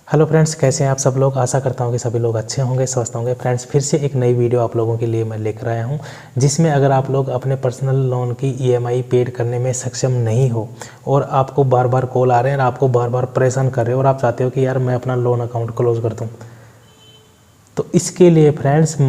Hello friends, कैसे हैं आप सब लोग। आशा करता हूं कि सभी लोग अच्छे होंगे, स्वस्थ होंगे। फ्रेंड्स, फिर से एक नई वीडियो आप लोगों के लिए मैं लेकर आया हूं, जिसमें अगर आप लोग अपने पर्सनल लोन की ईएमआई पेड करने में सक्षम नहीं हो और आपको बार बार कॉल आ रहे हैं और आपको बार बार परेशान कर रहे हो और आप चाहते हो कि यार मैं अपना लोन अकाउंट क्लोज कर दूँ, तो इसके लिए फ्रेंड्स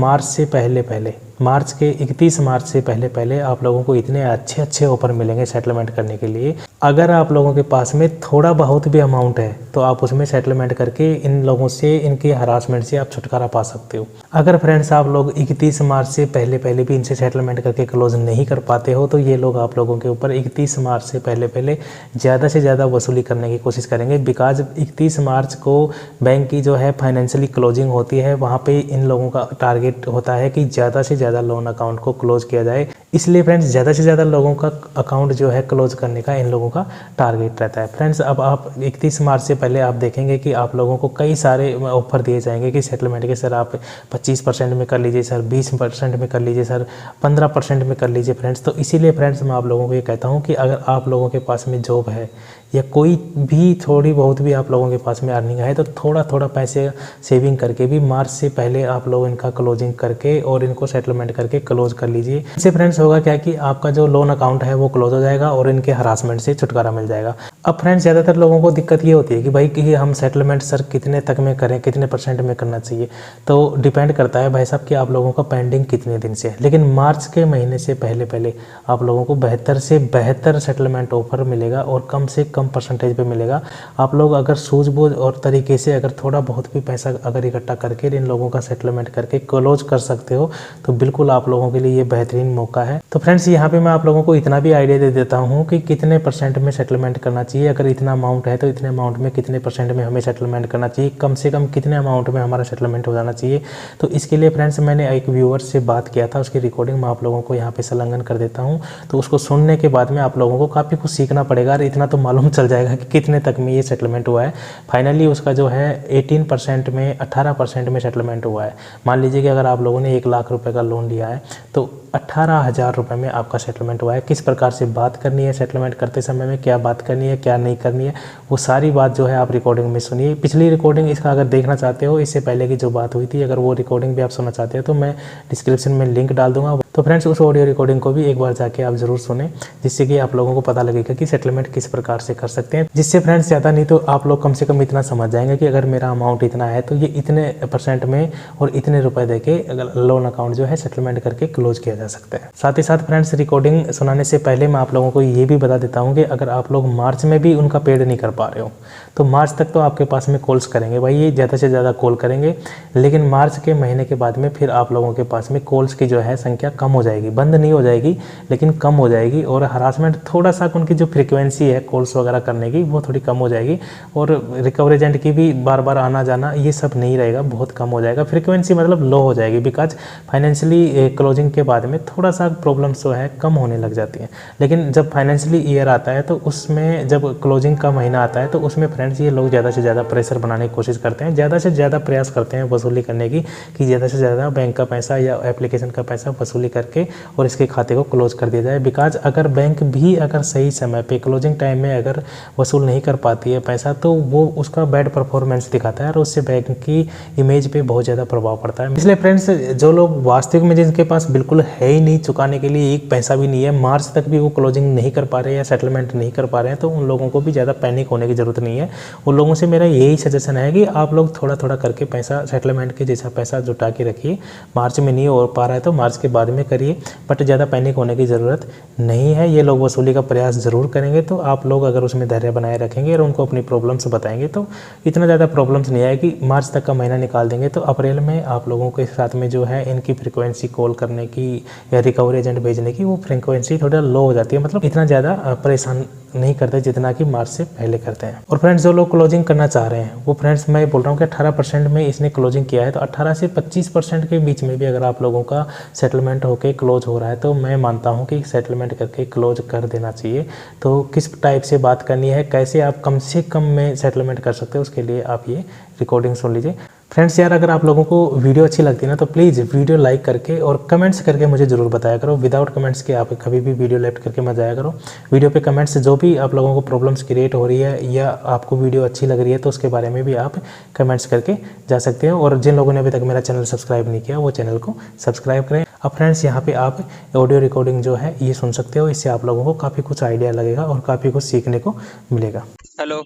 मार्च के 31 मार्च से पहले आप लोगों को इतने अच्छे ऑफर मिलेंगे सेटलमेंट करने के लिए। अगर आप लोगों के पास में थोड़ा बहुत भी अमाउंट है तो आप उसमें सेटलमेंट करके इन लोगों से, इनके हरासमेंट से आप छुटकारा पा सकते हो। अगर फ्रेंड्स आप लोग 31 मार्च से पहले भी इनसे सेटलमेंट करके क्लोज नहीं कर पाते हो तो ये लोग आप लोगों के ऊपर 31 मार्च से पहले ज़्यादा से ज़्यादा वसूली करने की कोशिश करेंगे। बिकॉज 31 मार्च को बैंक की जो है फाइनेंशियली क्लोजिंग होती है, वहाँ पे इन लोगों का टारगेट होता है कि ज़्यादा से ज़्यादा लोन अकाउंट को क्लोज किया जाए। इसलिए फ्रेंड्स ज़्यादा से ज़्यादा लोगों का अकाउंट जो है क्लोज करने का इन लोगों का टारगेट रहता है। फ्रेंड्स, अब आप 31 मार्च से पहले आप देखेंगे कि आप लोगों को कई सारे ऑफर दिए जाएंगे कि सेटलमेंट के सर आप 25% में कर लीजिए, सर 20% में कर लीजिए, सर 15% में कर लीजिए। फ्रेंड्स, तो इसीलिए फ्रेंड्स मैं आप लोगों को ये कहता हूँ कि अगर आप लोगों के पास में जॉब है या कोई भी थोड़ी बहुत भी आप लोगों के पास में अर्निंग है तो थोड़ा पैसे सेविंग करके भी मार्च से पहले आप लोग इनका क्लोजिंग करके और इनको सेटलमेंट करके क्लोज कर लीजिए। इससे फ्रेंड्स होगा क्या कि आपका जो लोन अकाउंट है वो क्लोज हो जाएगा और इनके हरासमेंट से छुटकारा मिल जाएगा। अब फ्रेंड्स, ज़्यादातर लोगों को दिक्कत ये होती है कि भाई कि हम सेटलमेंट सर कितने तक में करें, कितने % में करना चाहिए। तो डिपेंड करता है भाई साहब कि आप लोगों का पेंडिंग कितने दिन से है। लेकिन मार्च के महीने से पहले आप लोगों को बेहतर से बेहतर सेटलमेंट ऑफर मिलेगा और कम से कम % पे मिलेगा। आप लोग अगर सूझबूझ और तरीके से अगर थोड़ा बहुत भी पैसा अगर इकट्ठा करके इन लोगों का सेटलमेंट करके क्लोज कर सकते हो तो बिल्कुल आप लोगों के लिए ये बेहतरीन मौका है। तो फ्रेंड्स, यहाँ पे मैं आप लोगों को इतना भी आइडिया दे देता हूँ कि कितने % में सेटलमेंट करना चाहिए। अगर इतना अमाउंट है तो इतने अमाउंट में कितने % में हमें सेटलमेंट करना चाहिए, कम से कम कितने अमाउंट में हमारा सेटलमेंट हो जाना चाहिए। तो इसके लिए फ्रेंड्स मैंने एक व्यूअर से बात किया था, उसकी रिकॉर्डिंग मैं आप लोगों को यहाँ पे संलग्न कर देता हूँ। तो उसको सुनने के बाद में आप लोगों को काफ़ी कुछ सीखना पड़ेगा और इतना तो मालूम चल जाएगा कि कितने तक में ये सेटलमेंट हुआ है। फाइनली उसका जो है 18% में 18% में सेटलमेंट हुआ है। मान लीजिए कि अगर आप लोगों ने 1 लाख रुपए का लोन लिया है तो 18,000 रुपये में आपका सेटलमेंट हुआ है। किस प्रकार से बात करनी है सेटलमेंट करते समय में, क्या बात करनी है क्या नहीं करनी है, वो सारी बात जो है आप रिकॉर्डिंग में सुनिए। पिछली रिकॉर्डिंग इसका अगर देखना चाहते हो, इससे पहले की जो बात हुई थी, अगर वो रिकॉर्डिंग भी आप सुनना चाहते हो तो मैं डिस्क्रिप्शन में लिंक डाल दूंगा। तो फ्रेंड्स, उस ऑडियो रिकॉर्डिंग को भी एक बार जाके आप ज़रूर सुने, जिससे कि आप लोगों को पता लगेगा कि सेटलमेंट किस प्रकार से कर सकते हैं। जिससे फ्रेंड्स ज़्यादा नहीं तो आप लोग कम से कम इतना समझ जाएंगे कि अगर मेरा अमाउंट इतना है तो ये इतने % में और इतने रुपए देके लोन अकाउंट जो है सेटलमेंट करके क्लोज किया जा सकता है। साथ ही साथ फ्रेंड्स, रिकॉर्डिंग सुनाने से पहले मैं आप लोगों को ये भी बता देता हूँ कि अगर आप लोग मार्च में भी उनका पेड नहीं कर पा रहे हो तो मार्च तक तो आपके पास में कॉल्स करेंगे भाई, ये ज़्यादा से ज़्यादा कॉल करेंगे। लेकिन मार्च के महीने के बाद में फिर आप लोगों के पास में कॉल्स की जो है संख्या कम हो जाएगी, बंद नहीं हो जाएगी लेकिन कम हो जाएगी। और हरासमेंट थोड़ा सा उनकी जो फ्रीक्वेंसी है कॉल्स वगैरह करने की वो थोड़ी कम हो जाएगी। और रिकवरी एजेंट की भी बार बार आना जाना ये सब नहीं रहेगा, बहुत कम हो जाएगा। फ्रीक्वेंसी मतलब लो हो जाएगी। बिकॉज फाइनेंशियली क्लोजिंग के बाद में थोड़ा सा प्रॉब्लम्स जो है कम होने लग जाती हैं। लेकिन जब फाइनेंशियली ईयर आता है तो उसमें, जब क्लोजिंग का महीना आता है तो उसमें फ्रेंड्स ये लोग ज़्यादा से ज़्यादा प्रेशर बनाने की कोशिश करते हैं, ज़्यादा से ज़्यादा प्रयास करते हैं वसूली करने की, कि ज़्यादा से ज़्यादा बैंक का पैसा या एप्लीकेशन का पैसा वसूली करके और इसके खाते को क्लोज कर दिया जाए। बिकॉज अगर बैंक भी अगर सही समय पे क्लोजिंग टाइम में अगर वसूल नहीं कर पाती है पैसा तो वो उसका बैड परफॉर्मेंस दिखाता है और उससे बैंक की इमेज पे बहुत ज़्यादा प्रभाव पड़ता है। इसलिए फ्रेंड्स, जो लोग वास्तविक में जिनके पास बिल्कुल है ही नहीं, चुकाने के लिए एक पैसा भी नहीं है, मार्च तक भी वो क्लोजिंग नहीं कर पा रहे हैं या सेटलमेंट नहीं कर पा रहे हैं, तो उन लोगों को भी ज़्यादा पैनिक होने की ज़रूरत नहीं है। उन लोगों से मेरा यही सजेशन है कि आप लोग थोड़ा करके पैसा सेटलमेंट के जैसा पैसा जुटा के रखिए। मार्च में नहीं हो पा रहा है तो मार्च के बाद में करिए, बट ज़्यादा पैनिक होने की ज़रूरत नहीं है। ये लोग वसूली का प्रयास ज़रूर करेंगे, तो आप लोग अगर उसमें धैर्य बनाए रखेंगे और उनको अपनी प्रॉब्लम्स बताएंगे तो इतना ज़्यादा प्रॉब्लम्स नहीं आएगी। मार्च तक का महीना निकाल देंगे तो अप्रैल में आप लोगों के साथ में जो है इनकी फ्रीक्वेंसी कॉल करने की या रिकवरी एजेंट भेजने की वो फ्रीक्वेंसी थोड़ा लो हो जाती है। मतलब इतना ज़्यादा परेशान नहीं करते जितना कि मार्च से पहले करते हैं। और फ्रेंड्स, जो लोग क्लोजिंग करना चाह रहे हैं वो फ्रेंड्स मैं बोल रहा हूँ कि 18% में इसने क्लोजिंग किया है, तो 18 से 25% के बीच में भी अगर आप लोगों का सेटलमेंट होकर क्लोज हो रहा है तो मैं मानता हूँ कि सेटलमेंट करके क्लोज कर देना चाहिए। तो किस टाइप से बात करनी है, कैसे आप कम से कम में सेटलमेंट कर सकते हो, उसके लिए आप ये रिकॉर्डिंग सुन लीजिए। फ्रेंड्स यार, अगर आप लोगों को वीडियो अच्छी लगती है ना तो प्लीज़ वीडियो लाइक करके और कमेंट्स करके मुझे ज़रूर बताया करो। विदाउट कमेंट्स के आप कभी भी वीडियो लेफ्ट करके मत जाया करो। वीडियो पे कमेंट्स जो भी आप लोगों को प्रॉब्लम्स क्रिएट हो रही है या आपको वीडियो अच्छी लग रही है तो उसके बारे में भी आप कमेंट्स करके जा सकते हो। और जिन लोगों ने अभी तक मेरा चैनल सब्सक्राइब नहीं किया वो चैनल को सब्सक्राइब करें। अब फ्रेंड्स यहाँ पर आप ऑडियो रिकॉर्डिंग जो है ये सुन सकते हो। इससे आप लोगों को काफ़ी कुछ आइडिया लगेगा और काफ़ी कुछ सीखने को मिलेगा। हेलो।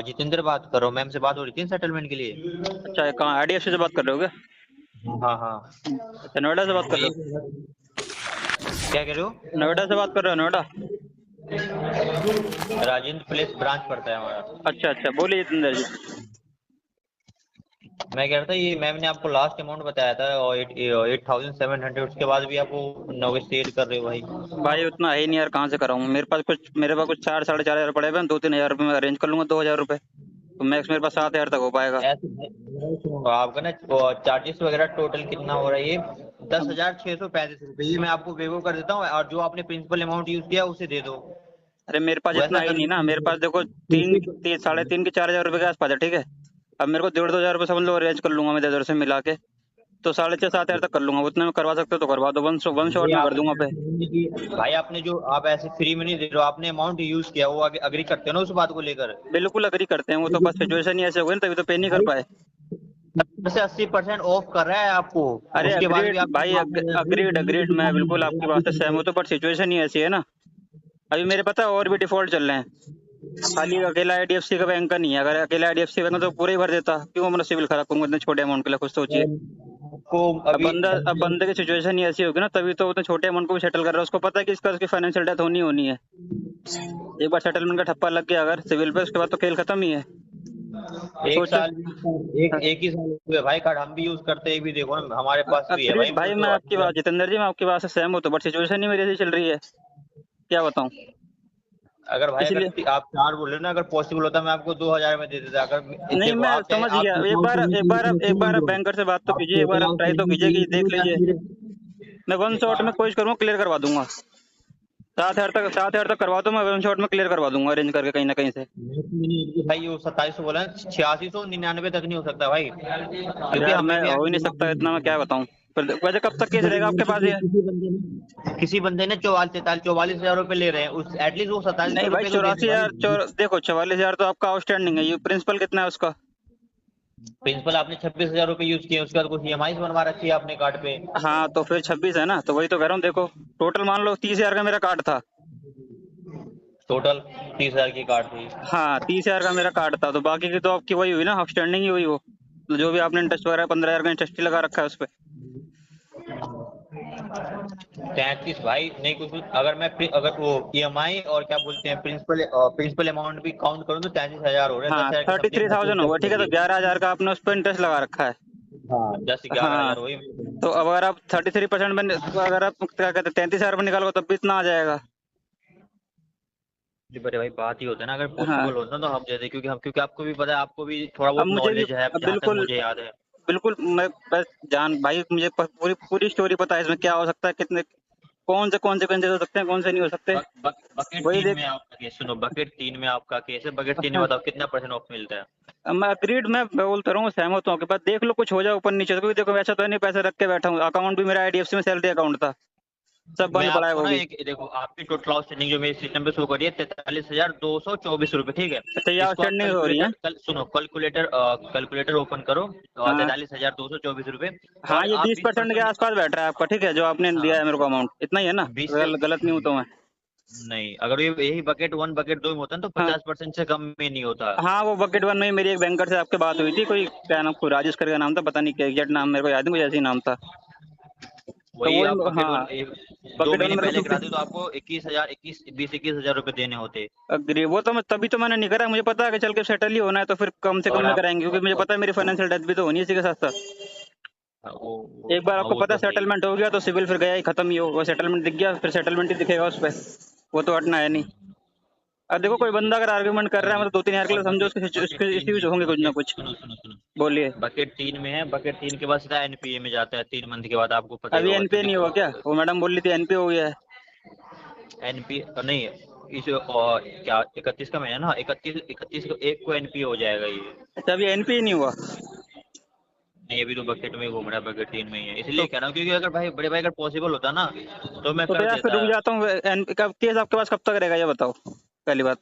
जितेंद्र बात कर रहा हूँ। मैम से बात हो रही थी सेटलमेंट के लिए। अच्छा, कहाँ आईडीएफसी से बात कर रहे हो क्या? हाँ हाँ। अच्छा, नोएडा से बात कर रहे हो? क्या कह रहे हो? नोएडा से बात कर रहे हो? नोएडा राजेंद्र प्लेस ब्रांच पड़ता है हमारा। अच्छा अच्छा, बोलिए जितेंद्र जी। मैं कह रहा था ये मैम ने आपको लास्ट अमाउंट बताया था और 8,700, उसके बाद भी आपको नेगोशिएट कर रहे हो भाई। भाई उतना है नहीं यार, कहाँ से कराऊँ? मेरे पास कुछ 4-4.5 हज़ार पड़े हुए हैं। 2-3 हज़ार रुपये में अरेंज कर लूँगा। 2,000 रुपये तो मैक्स मेरे पास 7,000 तक हो पाएगा। तो आपका ना चार्जेस वगैरह टोटल कितना हो रहा है? ये 10,635 रुपये। ये मैं आपको वेवो कर देता हूँ और जो आपने प्रिंसिपल अमाउंट यूज किया उसे दे दो। अरे मेरे पास इतना वैसा है कर नहीं ना। मेरे पास देखो 3-3 के 4,000 रुपये के आसपास है, ठीक है। अब मेरे को 1,500-2,000 रुपये समझ लो अरेंज कर लूँगा मैं इधर से मिला के, तो 6,500-7,000 तक कर लूँगा। उतने में करवा सकते हो तो करवा दो। वन शॉट में कर दूंगा पे। भाई आपने जो आप ऐसे फ्री में नहीं दे रहे हो, आपने अमाउंट यूज किया वो अग्री करते हो ना उस बात को लेकर? बिल्कुल अग्री करते हैं, वो तो बस सिचुएशन ही ऐसे हो गई ना, तभी तो पे नहीं कर पाए। 80% ऑफ कर रहा है आपको। अरे उसके बाद भी अग्रीड आप भाई, अग्रीड मैं बिल्कुल आपकी बात से सहमत हूँ, बट सिचुएशन ही ऐसी है ना। अभी मेरे पता है और भी डिफॉल्ट चल रहे हैं। खाली अकेला आईडीएफसी का बैंक का नहीं है। अगर अकेला आईडीएफसी बैंक तो पूरा ही भर देता। क्यों अपना सिविल खराब करूंगा इतने छोटे अमाउंट के लिए? कुछ सोचिए। को अभी अब बंदे की सिचुएशन ही ऐसी होगी ना, तभी तो उतने छोटे अमाउंट को भी सेटल कर रहा है। उसको पता है कि इसकी फाइनेंशियल डेथ होनी है। एक बार सेटलमेंट का ठप्पा लग गया अगर सिविल पे, उसके बाद तो खेल खत्म ही है। एक सोचो। साल एक ही साल हुए भाई। कार्ड हम भी यूज करते हैं, भी देखो ना हमारे पास भी है भाई। अग्रीड भाई, मैं आपकी बात जितेंद्र जी, मैं आपकी बात से सहमत हूँ, बट सिचुएशन ही मेरी ऐसी चल रही है, क्या बताऊँ। अगर भाई इसलिए अगर आप 4 बोल रहे हो ना, अगर पॉसिबल होता मैं आपको 2,000 में दे देता। अगर नहीं, देखो मैं आप चाहे समझ आप गया। एक बार आप बैंकर से बात तो कीजिए, एक बार आप ट्राई तो कीजिए कि देख लीजिए। मैं वन शॉट में कोशिश करूँगा क्लियर करवा दूंगा। 7,000 तक करवा दो, मैं वन शॉट में क्लियर करवा दूंगा अरेंज करके कहीं ना कहीं से। भाई वो 2700 बोला, 8699 तक नहीं हो सकता भाई, क्योंकि यार मैं हमें भी हो ही नहीं सकता इतना, मैं क्या बताऊँ। वैसे कब तक केस रहेगा आपके पास ये? किसी बंदे ने 44,000 रुपए ले रहे हैं उस, एटलीस्ट वो 2700 नहीं भाई, रुपए तो दे दे भाई। देखो 44,000 तो आपका आउटस्टैंडिंग है। ये प्रिंसिपल कितना है उसका? प्रिंसिपल आपने 26,000 रुपए यूज किए, उसके बाद कुछ ईएमआई बनवा रखी है आपने कार्ड पे। हाँ तो फिर 26 है ना, तो वही तो कह रहा हूँ। देखो टोटल मान लो 30,000 का मेरा कार्ड था। टोटल 30,000 की कार्ड थी। हाँ 30,000 का मेरा कार्ड था, तो बाकी की तो आपकी वही हुई ना, आउटस्टैंडिंग ही हुई वो। तो जो भी आपने इंटरेस्ट वगैरह 15,000 का इंटरेस्ट ही लगा रखा है उस पर। 33 भाई नहीं कुछ। अगर वो ईएमआई और क्या बोलते हैं प्रिंसिपल अमाउंट भी काउंट करूँ तो 33,000 हो रहे हैं। हाँ 10,000 की समथिंग 33,000 हुआ, ठीक है। तो 11,000 का आपने उस पर इंटरेस्ट लगा रखा है। हाँ 10-11 हाँ हजार वही। तो अब अगर आप 33% में, अगर आप क्या कहते हैं 33,000 में निकालो तब भी इतना आ जाएगा। जी बड़े भाई बात ही होता है ना, अगर हाँ पॉसिबल होता तो हम जैसे, क्योंकि आपको भी पता है, आपको भी थोड़ा अब बहुत मुझे भी नॉलेज है अब जहाँ तक बिल्कुल मुझे याद है। बिल्कुल मैं बस जान भाई, मुझे पूरी पूरी स्टोरी पता है इसमें क्या हो सकता है, कितने कौन से कॉन्सिक्वेंसेस हो सकते हैं, कौन से नहीं हो सकते। बकेट वही 3 देख। में आपका केस सुनो, बकेट 3 में आपका केस है। बकेट 3 में हाँ, बताओ कितना % ऑफ मिलता है? मैं अग्रीड, मैं बोलता रहूँ सहमत हूँ आपके पास। देख लो कुछ हो जाए ऊपर नीचे तो, क्योंकि देखो वैसा तो नहीं पैसे रख के बैठा हूँ। अकाउंट भी मेरा आईडीएफसी में सैलरी अकाउंट था, सब मैं बंद पड़ा है आपको वो ना भी। एक देखो, आपकी टोटल आउटस्टैंडिंग जो मेरे सिस्टम पे शो कर रही है 43,224 रुपए, ठीक है। अच्छा, ये इसको आप आउटस्टैंडिंग हो रही है। कैलकुलेटर ओपन करो। हाँ 43,224 रुपए। हाँ, और ये आप 20% के 20%। आसपास बैठ रहा है आपका, ठीक है, जो आपने हाँ दिया है मेरे को अमाउंट इतना ही है ना? 20 से गलत नहीं हूँ तो मैं। नहीं, अगर ये यही बकेट 1 बकेट 2 में होता ना तो हाँ 50% से कम में नहीं होता। हाँ, वो बकेट वन में ही मेरी एक बैंकर से आपके बात हुई थी। कोई क्या नाम, कोई राजेश करके नाम था, पता नहीं क्या एग्जैक्ट नाम मेरे को याद नहीं, मुझे ऐसे ही नाम था। तो वही वो आप बकेट हाँ, 1 दो बकेट वन महीने मेरे को पहले 50। कराते तो आपको 21,000 रुपए देने होते। अग्री, वो तो मैं तभी तो मैंने नहीं करा। मुझे पता है कि चल के सेटल ही होना है, तो फिर कम से कम और में आप कराएंगे, क्योंकि मुझे पता है मेरी फाइनेंशियल डेथ भी तो होनी है इसी के साथ साथ। एक बार आपको वो पता तो है है ही। सेटलमेंट हो गया तो सिविल फिर गया ही, खत्म ही हो। वो सेटलमेंट दिख गया, फिर सेटलमेंट ही दिखेगा उस पर, वो तो हटना है नहीं। अब देखो कोई बंदा अगर आर्ग्यूमेंट कर रहा है मतलब 2-3 हज़ार के और लिए, समझो बकेट उसके 3 इश्यूज में होंगे कुछ ना बकेट कुछ। सुनो सुनो सुनो बोलिए। बकेट 3 में है। बकेट 3 के बाद सीधा एनपीए में जाता है 3 मंथ के बाद, आपको पता ही अभी होगा एनपीए क्योंकि नहीं हुआ क्या? वो मैडम बोल रही थी एनपीए हो गया है। एनपीए नहीं इस क्या 31 का महीना ना, 31 को 1 को एनपीए हो जाएगा ये। अच्छा, अभी एनपीए नहीं हुआ। नहीं अभी तो बकेट में ही घूम रहा है, बकेट 3 में ही है, इसलिए कह रहा हूँ क्योंकि अगर भाई बड़े भाई अगर पॉसिबल होता ना तो मैं तो कर यार फिर देता। रुक जाता हूँ। केस आपके पास कब तक रहेगा ये बताओ, पहली बात।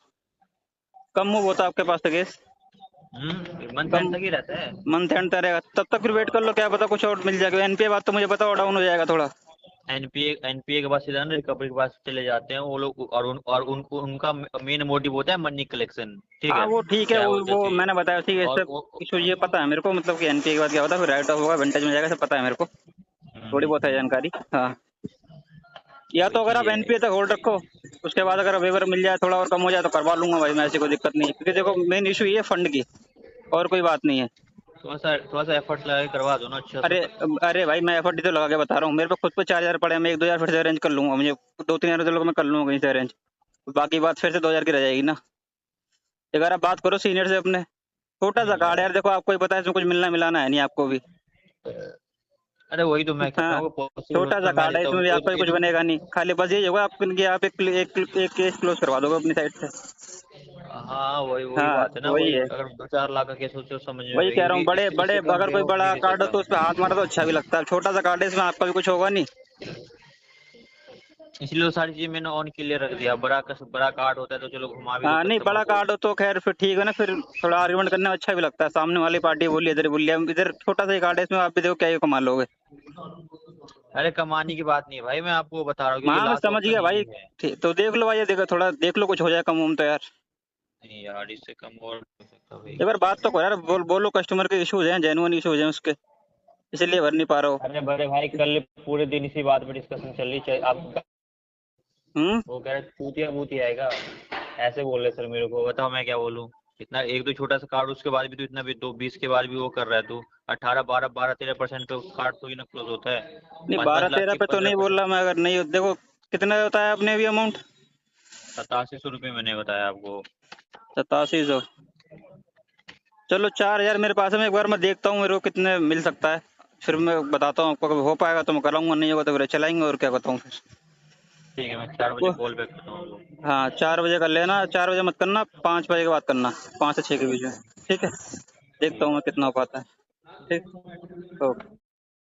कब मूव होता है आपके पास तो केस? मंथ कम एंड तक ही रहता है। मंथ एंड तक रहेगा, तब तक फिर वेट कर लो, क्या पता कुछ और मिल जाएगा। एनपीए बात तो मुझे पता और डाउन हो जाएगा थोड़ा। एनपीए के बाद सीधा ना रिकवरी के पास चले जाते हैं वो लोग, उनका मेन मोटिव होता है मनी कलेक्शन, ठीक हाँ है, वो ठीक है, चाहे वो वो वो 10 मैंने बताया ठीक है, और इससे इशू ये पता है मेरे को, मतलब कि एनपीए के बाद क्या होता है, फिर राइट ऑफ होगा, वेंटेज में जाएगा, सब पता है मेरे को, थोड़ी बहुत है जानकारी। हाँ, या वही तो अगर चीज आप है। एनपीए तक होल्ड रखो, उसके बाद अगर वेवर मिल जाए थोड़ा और कम हो जाए तो करवा लूंगा भाई मैं, ऐसी कोई दिक्कत नहीं है, क्योंकि देखो मेन इशू ये है फंड की, और कोई बात नहीं है। थोड़ा सा एफर्ट लगा के करवा दो ना अच्छा सा। अरे अरे भाई मैं एफर्ट तो लगा के बता रहा हूँ, मेरे पे खुद पे 4,000 पड़े हैं, मैं 1-2 हज़ार फिर से अरेंज कर लूंगा, मुझे 2-3 हज़ार मैं कर लूंगा कहीं से अरेंज, बाकी बात फिर से 2,000 की रह जाएगी ना। अगर आप बात करो सीनियर से अपने, छोटा सा नहीं कार्ड यार, यार, देखो आपको ही पता है इसमें कुछ मिलना मिलाना है नहीं आपको भी। अरे वही तो मैं कह रहा हाँ, हूँ पॉसिबल छोटा होता सा तो मैं कार्ड है, देता हूँ, इसमें भी आपका भी कुछ बनेगा नहीं, खाली बस यही होगा आप कि आप एक केस क्लोज करवा दोगे अपनी साइड से। हाँ वही हाँ बात है ना, वही वही है, अगर 2-4 लाख का केस हो तो समझ में वही आएगा, कह रहा हूँ, क्योंकि बड़े बड़े इससे कम अगर कोई हो भी बड़ा नहीं कार्ड हो सकता। तो उस पर हाथ मारा तो अच्छा भी लगता है, छोटा सा कार्ड है इसमें आपका भी कुछ होगा नहीं। इसलिए वो सारी चीजें मैंने ऑन क्लियर रख दिया, बड़ा कार्ड होता है तो चलो घुमा भी दो हाँ नहीं, कस्टमर बड़ा को। कार्ड हो तो खैर फिर ठीक है ना, फिर थोड़ा आर्ग्यूमेंट करने में अच्छा भी लगता है, सामने वाली पार्टी बोली इधर बोली, इधर छोटा सा ही कार्ड है, इसमें आप भी देखो क्या ही कमा लोगे। अरे कमाने की बात नहीं है भाई, मैं आपको बता रहा हूँ क्योंकि हाँ मैं लास्ट समझ ऑप्शन गया भाई, यही है। ठीक तो देख लो भाई, ये देखो थोड़ा देख लो, कुछ हो जाए कम उम तो यार। नहीं यार इससे कम और नहीं हो सकता भाई। एक बार बात तो करो यार, बोलो कस्टमर के इशूज हैं, जेन्युइन इशूज हैं उसके, इसलिए भर नहीं पा रहा हो। अरे बड़े भाई कल पूरे दिन इसी बात पे डिस्कशन चल रही है, आप हम्म। वो कह रहे पूतिया पूतिया आएगा, ऐसे बोल रहे सर मेरे को, बताओ मैं क्या बोलूं। इतना एक तो छोटा सा कार्ड, उसके बाद भी तो इतना भी 20 के बाद भी वो कर रहा है तू, 18 12 12 13% पे कार्ड तो ही ना क्लोज होता है, नहीं 5 5 लाख 12-13 की पे तो नहीं बोल 15%। रहा मैं, अगर नहीं देखो कितना होता है अपने भी अमाउंट। 8700 रुपये मैंने बताया आपको। 8700, चलो 4,000 मेरे पास है, मैं एक बार मैं देखता हूँ मेरे को कितने मिल सकता है, फिर मैं बताता हूँ आपको, अगर हो पाएगा तो मैं कराऊंगा, नहीं होगा तो फिर चलाएंगे, और क्या बताऊँ फिर। ठीक है मैं 4 बजे वो कॉल बैक करता हूँ आपको। हाँ 4 बजे कर लेना, 4 बजे मत करना, 5 बजे के बाद करना, 5 से 6 के बीच में। ठीक है, देखता ठीक हूँ है। मैं कितना हो पाता है। ठीक, ओके।